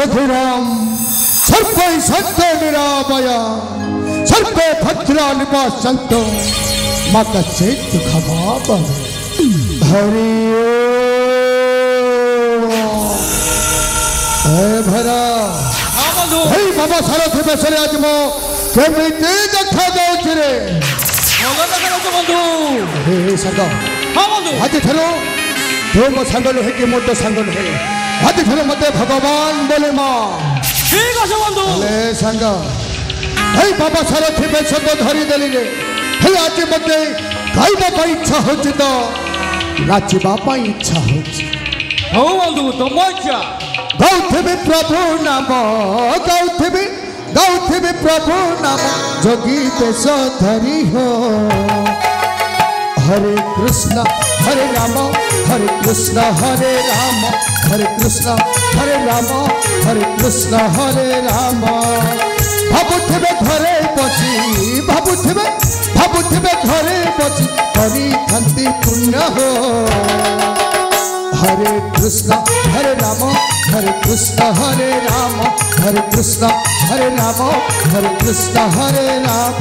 सुखिराम सर्वे सत्य निरामय सर्वे भद्रा निवासन्तु मा कश्चित् दुःखभाग् हरि भरा बाबा सारथी बेसरे आज मो केमिति देखा जाउछि रे बंधु हे संग हां बंधु आज थरो तो मो संग हे कि मोटो संग हे आज थरो मते भगवान बोले मां ठीक আছে बंधु ले संग हे बाबा सारथी बेस तो धरी देली रे हे आज मते गाइबा पई इच्छा होछि तो नाचबा पई इच्छा होछि हो बंधु तो मजा गौथबी प्रभु नाम गौथबी प्रभु नाम जोगी बेस धरी हो हरे कृष्ण हरे राम हरे कृष्ण हरे राम हरे कृष्ण हरे राम हरे कृष्ण हरे राम भाबुथिबे घरे बसी भाबुथिबे घरे बसी करी खांती पुण्य हो हरे कृष्ण हरे राम हरे कृष्ण हरे राम हरे कृष्ण हरे राम हरे कृष्ण हरे राम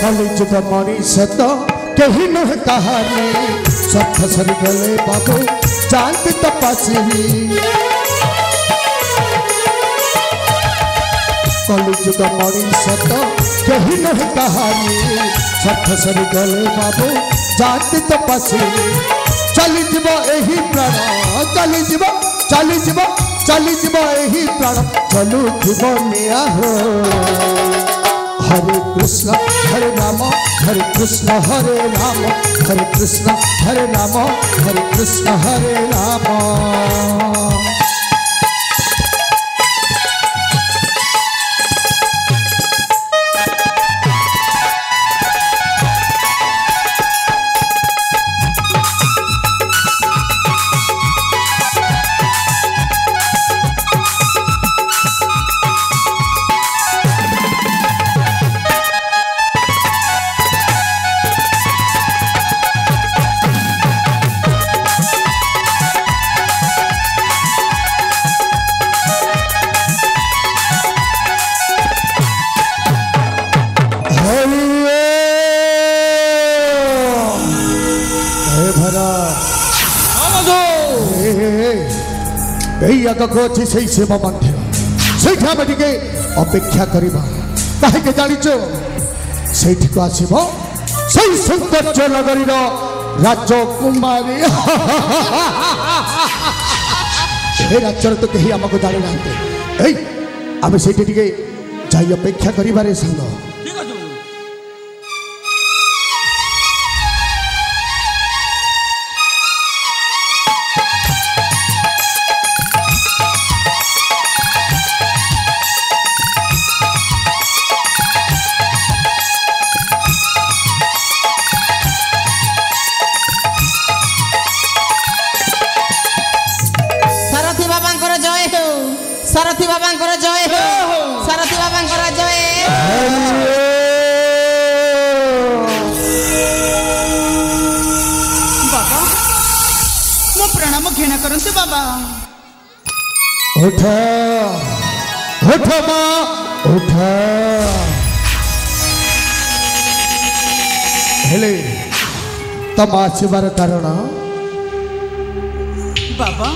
कलिजुग मनीष तो कहीं न कहानी सब फसर गले बाबू जानती तपसी कलिजुग मनीष तो कहीं न कहानी सब फसर गले बाबू जानती तपसी चली जीव एही प्राण चली जीव एही प्राण चलू जीव निया हो हरे कृष्ण हरे राम हरे कृष्ण हरे राम हरे कृष्ण हरे राम हरे कृष्ण हरे राम अच्छी से सेवा मंदिर से अपेक्षा करवा कहीं जाच से आसब से सौंदर्य नगरी राजकुमारी राज्य तो कहीं आमको जानी ना आम से अपेक्षा कर संग सारथी बाबा जय हो सारथी बाबा जय बाबा मो प्रणाम घेना करते बाबा उठ उठ मां उठ हेले तम आसबार कारण बाबा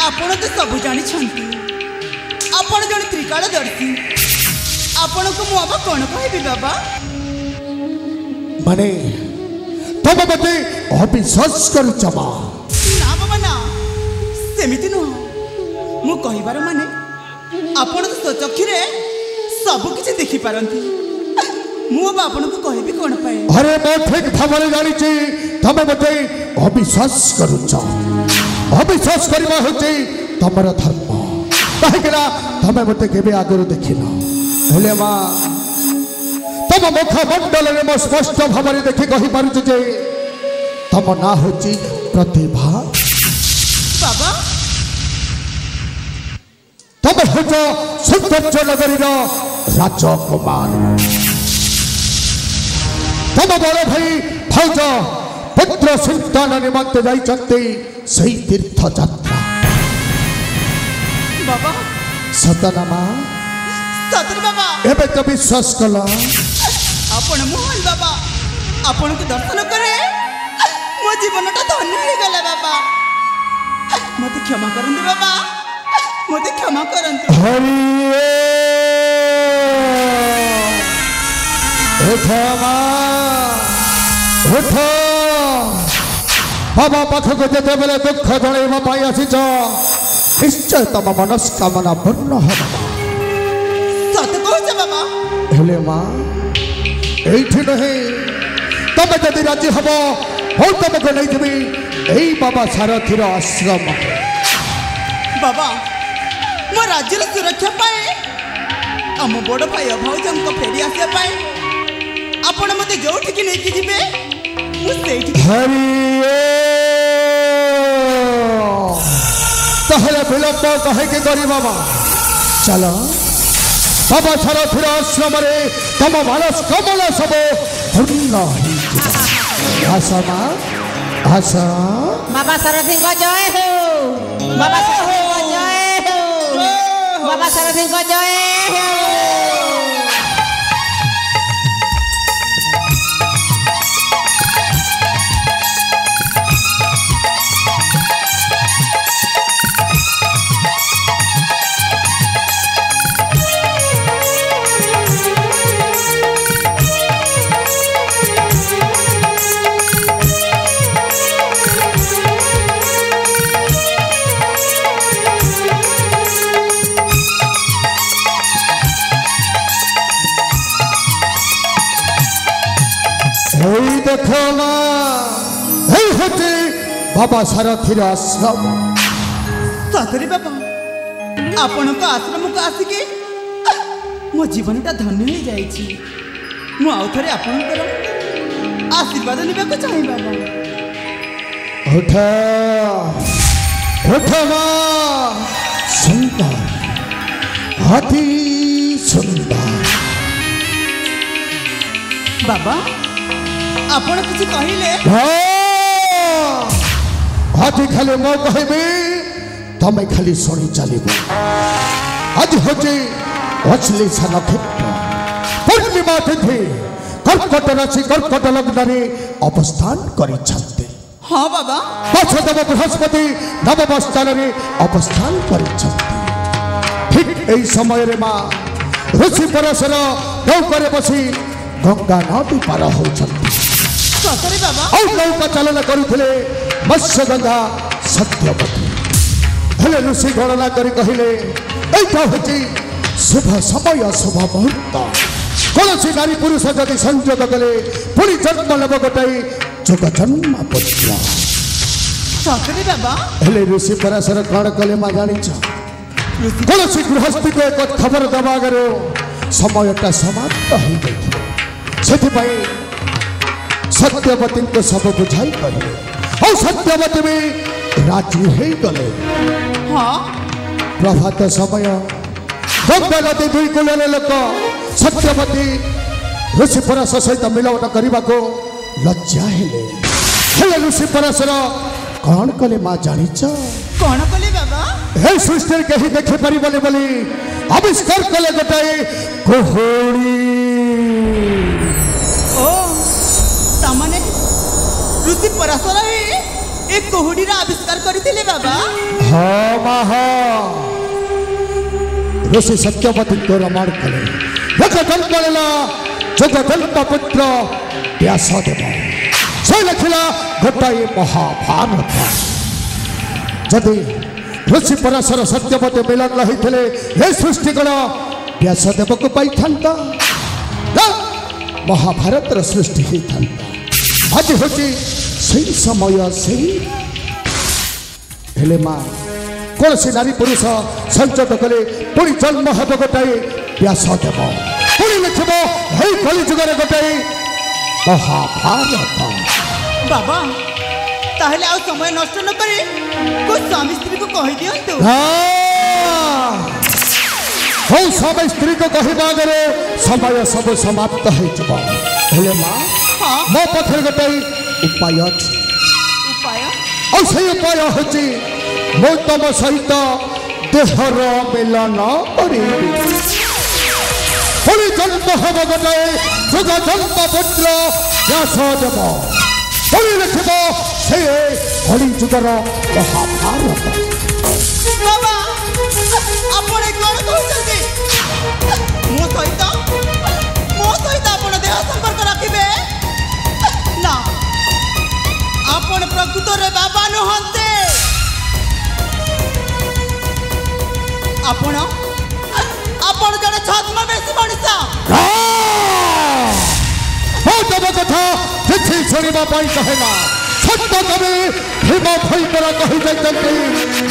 आपण तो सब जानी आपण जन त्रिकालदर्शी आपण को मु अब कौन कहबी बाबा माने तब मते अविश्वास करू चमा ना बाबा ना सेमिति न मु कहिबार माने आपण तो स्वचक्षुरे सब किछि देखि पारंती मु अब आपण को कहबी कौन पाए अरे मैं ठीक भाବରେ जानिछि तमे मते अविश्वास करू च अविश्वास करवा होते तमर धर्म कहीं तमें मत के आगुरी देखिन हेले माँ तुम मुख मंडल में स्पष्ट भाव में देखी कही पारुछु जे तुम ना होची प्रतिभा बाबा तुम होच सौंदर्य नगरी राजकुमार तुम बड़ भाई भौज पुत्र संतान निमंत जाइछन्ति सही तीर्थ यात्रा बाबा सतना माँ सतर बाबा एबे तो विश्वास कला आपण मोहन बाबा आपण के दर्शन करे मो जीवनटा धन्य हो गला बाबा मते क्षमा करंतु बाबा मते क्षमा करंतु हरि उठ उठ बाबा पाखक जेते बेले दुख जणैबा पाई आसीछ निश्चय तम मनस्कामना पूर्ण हो सत कहछ बाबा हेले माँ एठी नहीं तब जदि राजी हम हो तुमको नहीं थी यही बाबा सारथीर आश्रम बाबा मो राज्यर सुरक्षा पाए आम बड़ भाई भाउजन को फेरी आसे पाए आपण मते जोठी की नहीं जिबे मु सेठी हरि तहले विलंब कहे के करी बाबा चलो बाबा सारथीर आश्रम रे तम मानस कमल सब पूर्ण आशा माँ आशा बाबा सारथी को जय हो बाबा सारथी को जय हो बाबा सारथी को जय हो देखो ना होते बाबा सारथीर आश्रम सतरे बाबा आपण को आश्रम को आसिके मो जीवनटा धन्य हो जाइछि मु आउ थरे आपण कर आशीर्वाद लेबा को चाहि बाबा उठ उठ माँ सुंदर अति सुंदर बाबा आपण किछि कहिले आज खाली मो कहबी तमें खाली शुणी चलो आज हूँ अश्लेषा नक्षत्र पूर्णिमा तिथि कर्कट राशि कर्कट लग्न अवस्थान करिछन्ते हाँ बाबा दशदेव बृहस्पति नवम स्थान में अवस्थान करिछन्ते ठीक यही समय रे माँ ऋषि परशुर नौकर बसी गंगा नदी पार होछन्ते सतरे बाबा और नौका चालन करुले मत्स्य गंगा सत्यवती हेले ऋषि गणना करी कहले एटा होची शुभ समय शुभ मुहूर्त कौन नारी पुरुष जदि संयोग कले पुणी जन्म लेब गोटाई जोग जन्म पुत्र सतरे बाबा हेले ऋषि पराशर कौन कले माँ जानिछ कौन गृहस्थी को एक खबर दबा आगे समयटा समाप्त हो गई सत्यवती को सब बुझाई करे और सत्यवती भी राजी हो गले हाँ प्रभात समय गंगा नदी दुई कूल लोक सत्यवती ऋषि पराशर सहित मिलन करने को लज्जा हेले ऋषि पराशर कौन कले माँ जानिछ कौन कले बाबा हे सृष्टि कहीं देखि पारिबनी बोली आविष्कार कले गोटाए कोहड़ी ओ तामाने ऋषि पराशर एक कोहुडीर आविष्कार करथिले बाबा हाँ महा ऋषि सत्यवती को रमण कले जगदल्प पुत्र व्यासदेव से लिखला गोटाए महाभारत जदि ऋषि पराशर सत्यवती मिलन रही थे ये सृष्टिगण व्यासदेव को पाई था महाभारत सृष्टि होता आज हूँ से समय से हेले माँ कौन से नारी पुरुष संचत कले पुणी जन्म हेब गोटाए व्यासदेव पुणी लिखब हे कलिजुगर गोटाए महाभारत। बाबा ताहले आ समय नष्ट न करे को स्वामी स्त्री को कहि दियंतु। हो स्वामी स्त्री को कहबा गरे समय सब समाप्त हो जब हेले मां मो पथर गोटाए उपाय अछि। उपाय और सही उपाय होची मो तम सहित देहर मिलन करी पुणी जन्म हेब गोटाए जुग जन्म पुत्र व्यासदेव पुणी लिखब से कलिजुगर महाभारत। बाबा आपण कोन कहउछथि मो सहित आपण देह संपर्क रखिबे ना आपण प्रकृत रे बाबा नहंते आपण जने छद्मवेशी मनुष्य। हो तब कथा चिट्ठी शुणा कहना सत्य कवि भीम भयंकर कही जाती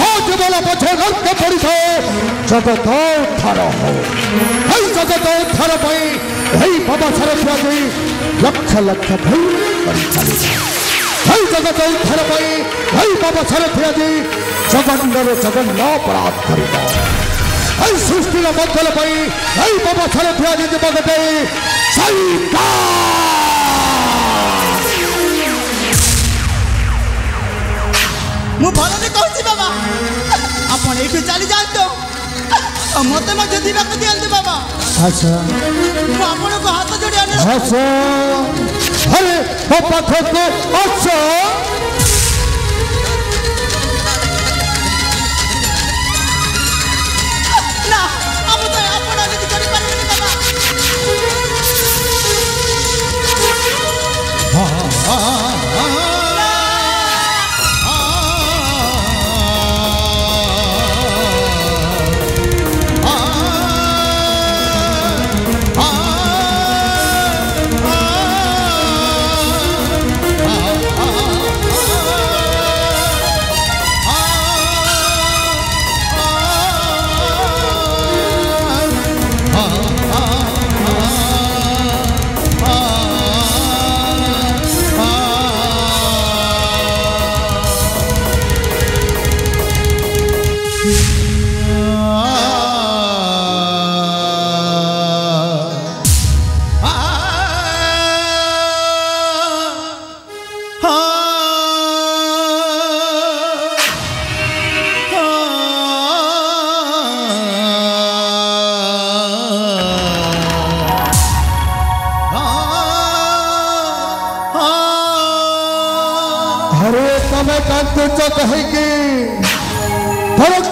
हो जीवन पछे नर्क पड़ी थाए जगत उद्धार हो जगत उद्धार बाबा सारथिया जी लक्ष लक्ष भय जगत उद्धार बाबा सारथिया जी जगन्नर जगन्न अपराध कर सृष्टि मंगल बाबा सारथिया जी जगते मु भल नहीं कहूँ बाबा आपण ये चली जातु मत मध्य दीवाक दिखाते बाबा। अच्छा आपण को हाथ जोड़ी अरे पाखक अच्छा ना अब तो आपण अभी करि पारबे बाबा।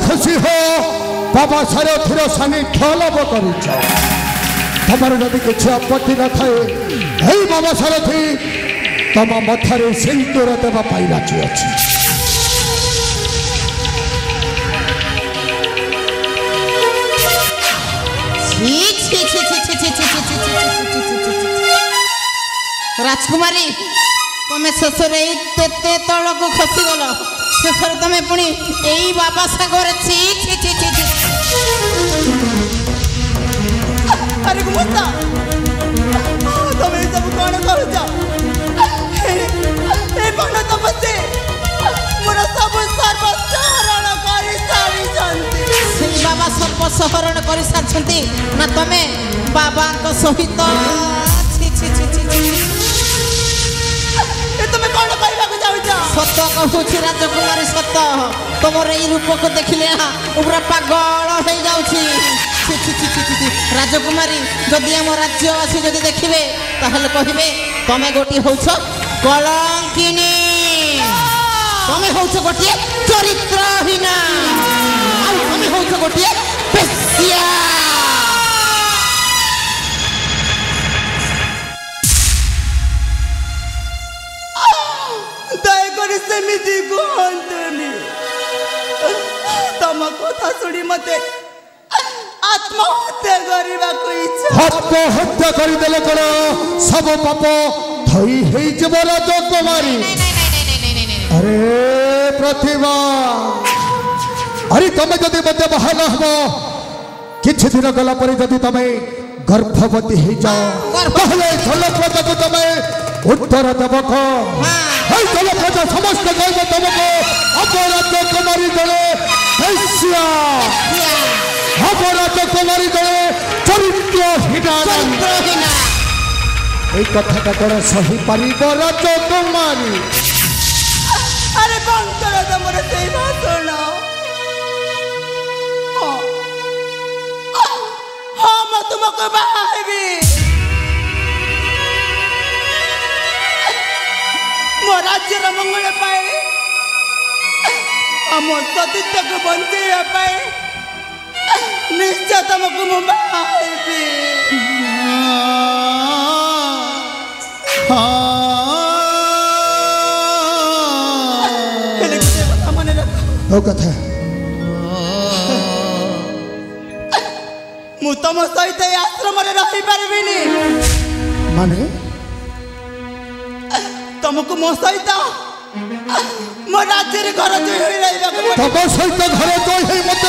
खुशी हो बाबा सारथिर सानिध्य लाभ कर जदि किसी आपत्ति न थाए हे बाबा सारथी तम मथरे सिंदूर देवाई राजी अच्छी। राजकुमारी तुम्हें शेषर तल को खसीगल शेषर तुम्हें पुणी यही बाबा सागर अरे गुमस्ता तुम्हें सब कौन कहूच तपस्या मोर सब सर्वस्व हरण कर सारी बाबा सर्वस्व हरण कर सारी ना तुम्हें बाबा सहित तुम्हें कौन कहवाक चाहूच सत कहूँ राजकुमारी सत तुम यही रूप को देखिले पूरा पागल हो जाऊँ। राजकुमारी जदि आम राज्य आसी जदि देखिए ताहले कहिबे तमे गोटी होछ कलंकिनी तमे होछ गोटी चरित्रहीन आ तमे होछ गोटी बेश्या। दयाकरी सेमिति कहतनी तम कथा शुणी मते आत्महत्या करने को इच्छा आत्महत्या करदेले कौन सब पाप धई हो राजकुमारी। अरे प्रतिभा अरे तुम्हें जदि मध्य बाहर हम किछि दिन गला पर जदि तुम्हें गर्भवती हो जाओ पहले जलप्रजा को तुम्हें उत्तर देव जलप्रजा समस्त कहब तुमको अपराध कुमारी जड़े अपराध कुमारी जड़े चरित्रहीना कथा कौन सही पार राजकुमारी अरे बंद कर तुमर से भाषण हाँ मैं तुमको बाहबी मो राज्य मंगल पाए मो सतीत्व को बंचे निश्चय तुमको मु बाहबी कथा मु तुम सहित आश्रम रही पारिनी माने तुमको मो सहित मो राज्य घर तुम सहित घर जो मत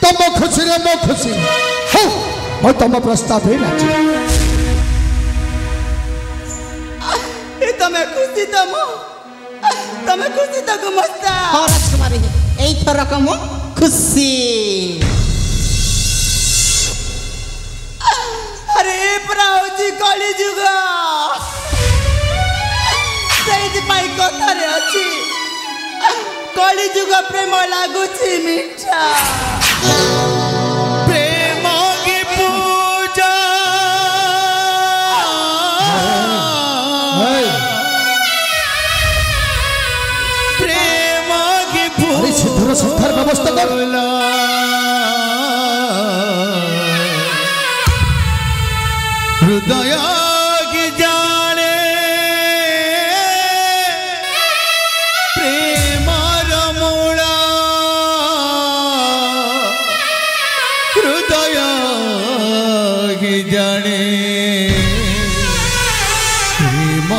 तुम खुशी रे मो खुशी हो तुम प्रस्ताव ही राजी तमें खुशी तमें खुशी तक मस्ता हाँ राजकुमारी एई थरक मु खुशी अरे प्राउजी कली जुग सेति पाई कथा रे अछि कली जुग प्रेम लागुछि मीठा प्रेम की पूजा सिद्धर संस्थार व्यवस्था कर हृदय की जाने प्रेम रमूला हृदय की जाने प्रेम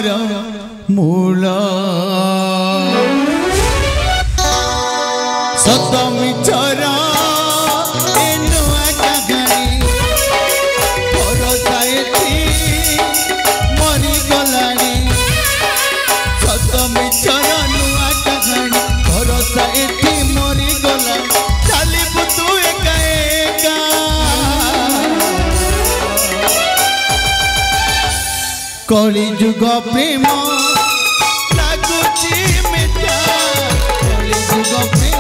रमूला सतमी चरा एनुआ गगनी परसाएती मरी गलानी सतमी चरा नुआ गगनी परसाएती मरी गला चलिबु तू एका एका कली जुग प्रेम लागुची मिठा कली जुग प्रेम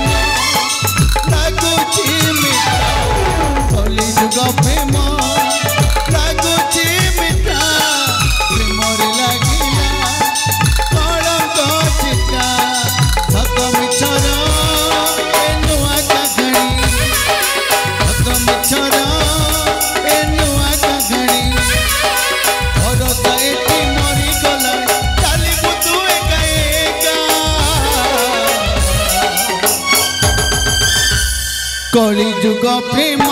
प्रेम लागुची मिठा प्रेमर लागिला कलंक चिता सत मिछर एनुआ कागणी सत मिछर एनुआ कागणी भरोसा एटी मरी गला चालिबु तू एका एका कली जुग प्रेम